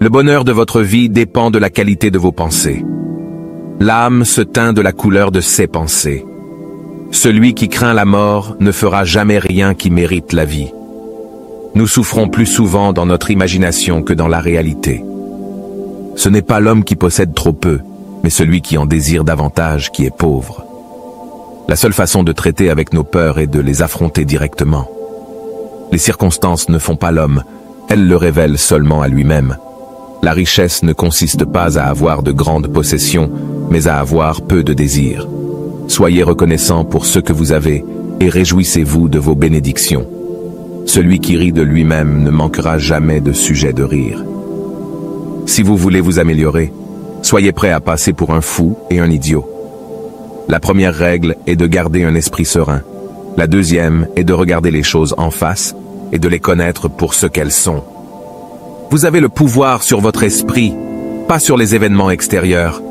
Le bonheur de votre vie dépend de la qualité de vos pensées. L'âme se teint de la couleur de ses pensées. Celui qui craint la mort ne fera jamais rien qui mérite la vie. Nous souffrons plus souvent dans notre imagination que dans la réalité. Ce n'est pas l'homme qui possède trop peu, mais celui qui en désire davantage qui est pauvre. La seule façon de traiter avec nos peurs est de les affronter directement. Les circonstances ne font pas l'homme, elles le révèlent seulement à lui-même. La richesse ne consiste pas à avoir de grandes possessions, mais à avoir peu de désirs. Soyez reconnaissants pour ce que vous avez et réjouissez-vous de vos bénédictions. Celui qui rit de lui-même ne manquera jamais de sujet de rire. Si vous voulez vous améliorer, soyez prêt à passer pour un fou et un idiot. La première règle est de garder un esprit serein. La deuxième est de regarder les choses en face et de les connaître pour ce qu'elles sont. Vous avez le pouvoir sur votre esprit, pas sur les événements extérieurs.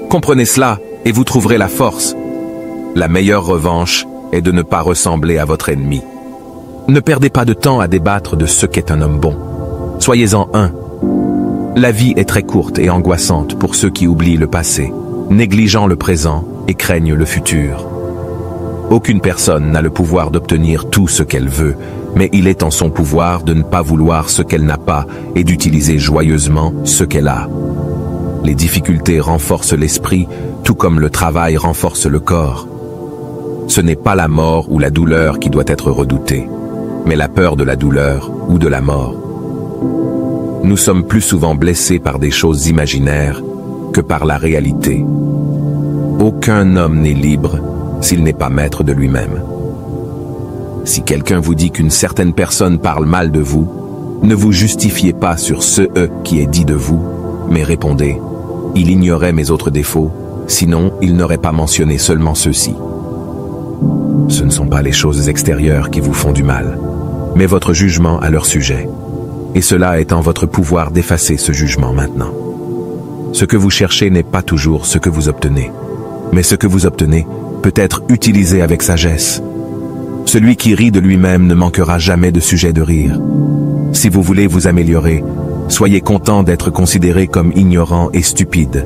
Comprenez cela et vous trouverez la force. La meilleure revanche est de ne pas ressembler à votre ennemi. Ne perdez pas de temps à débattre de ce qu'est un homme bon. Soyez-en un. La vie est très courte et angoissante pour ceux qui oublient le passé, négligeant le présent et craignent le futur. Aucune personne n'a le pouvoir d'obtenir tout ce qu'elle veut, mais il est en son pouvoir de ne pas vouloir ce qu'elle n'a pas et d'utiliser joyeusement ce qu'elle a. Les difficultés renforcent l'esprit, tout comme le travail renforce le corps. Ce n'est pas la mort ou la douleur qui doit être redoutée, mais la peur de la douleur ou de la mort. Nous sommes plus souvent blessés par des choses imaginaires que par la réalité. Aucun homme n'est libre s'il n'est pas maître de lui-même. Si quelqu'un vous dit qu'une certaine personne parle mal de vous, ne vous justifiez pas sur ce « qui est dit de vous », mais répondez « il ignorait mes autres défauts, sinon il n'aurait pas mentionné seulement ceux-ci ». Ce ne sont pas les choses extérieures qui vous font du mal, mais votre jugement à leur sujet. Et cela est en votre pouvoir d'effacer ce jugement maintenant. Ce que vous cherchez n'est pas toujours ce que vous obtenez, mais ce que vous obtenez peut être utilisé avec sagesse. Celui qui rit de lui-même ne manquera jamais de sujet de rire. Si vous voulez vous améliorer, soyez content d'être considéré comme ignorant et stupide.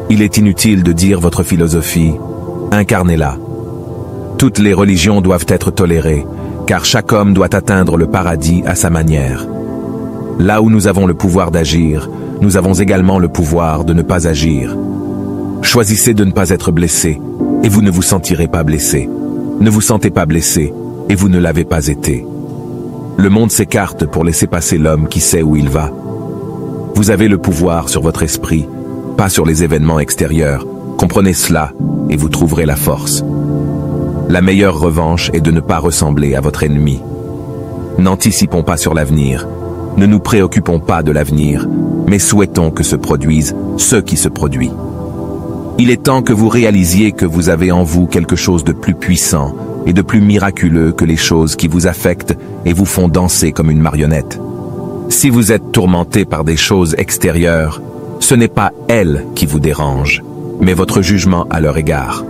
Il est inutile de dire votre philosophie, incarnez-la. Toutes les religions doivent être tolérées, car chaque homme doit atteindre le paradis à sa manière. Là où nous avons le pouvoir d'agir, nous avons également le pouvoir de ne pas agir. Choisissez de ne pas être blessé, et vous ne vous sentirez pas blessé. Ne vous sentez pas blessé, et vous ne l'avez pas été. Le monde s'écarte pour laisser passer l'homme qui sait où il va. Vous avez le pouvoir sur votre esprit, pas sur les événements extérieurs. Comprenez cela, et vous trouverez la force. La meilleure revanche est de ne pas ressembler à votre ennemi. N'anticipons pas sur l'avenir. Ne nous préoccupons pas de l'avenir, mais souhaitons que se produise ce qui se produit. Il est temps que vous réalisiez que vous avez en vous quelque chose de plus puissant et de plus miraculeux que les choses qui vous affectent et vous font danser comme une marionnette. Si vous êtes tourmenté par des choses extérieures, ce n'est pas elles qui vous dérangent, mais votre jugement à leur égard.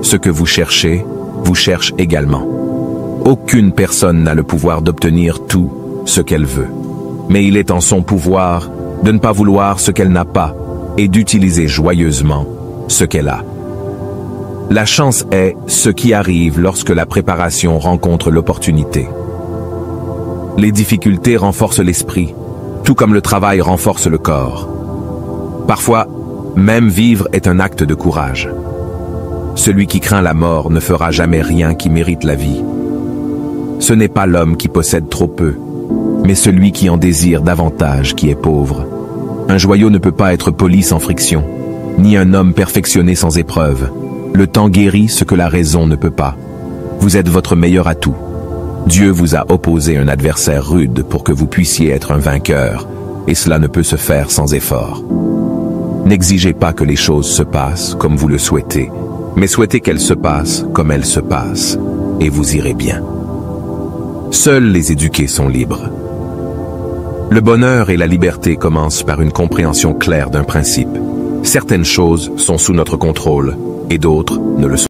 Ce que vous cherchez, vous cherche également. Aucune personne n'a le pouvoir d'obtenir tout ce qu'elle veut, mais il est en son pouvoir de ne pas vouloir ce qu'elle n'a pas et d'utiliser joyeusement ce qu'elle a. La chance est ce qui arrive lorsque la préparation rencontre l'opportunité. Les difficultés renforcent l'esprit, tout comme le travail renforce le corps. Parfois, même vivre est un acte de courage. Celui qui craint la mort ne fera jamais rien qui mérite la vie. Ce n'est pas l'homme qui possède trop peu, mais celui qui en désire davantage qui est pauvre. Un joyau ne peut pas être poli sans friction, ni un homme perfectionné sans épreuve. Le temps guérit ce que la raison ne peut pas. Vous êtes votre meilleur atout. Dieu vous a opposé un adversaire rude pour que vous puissiez être un vainqueur, et cela ne peut se faire sans effort. N'exigez pas que les choses se passent comme vous le souhaitez, mais souhaitez qu'elles se passent comme elles se passent, et vous irez bien. Seuls les éduqués sont libres. Le bonheur et la liberté commencent par une compréhension claire d'un principe. Certaines choses sont sous notre contrôle, et d'autres ne le sont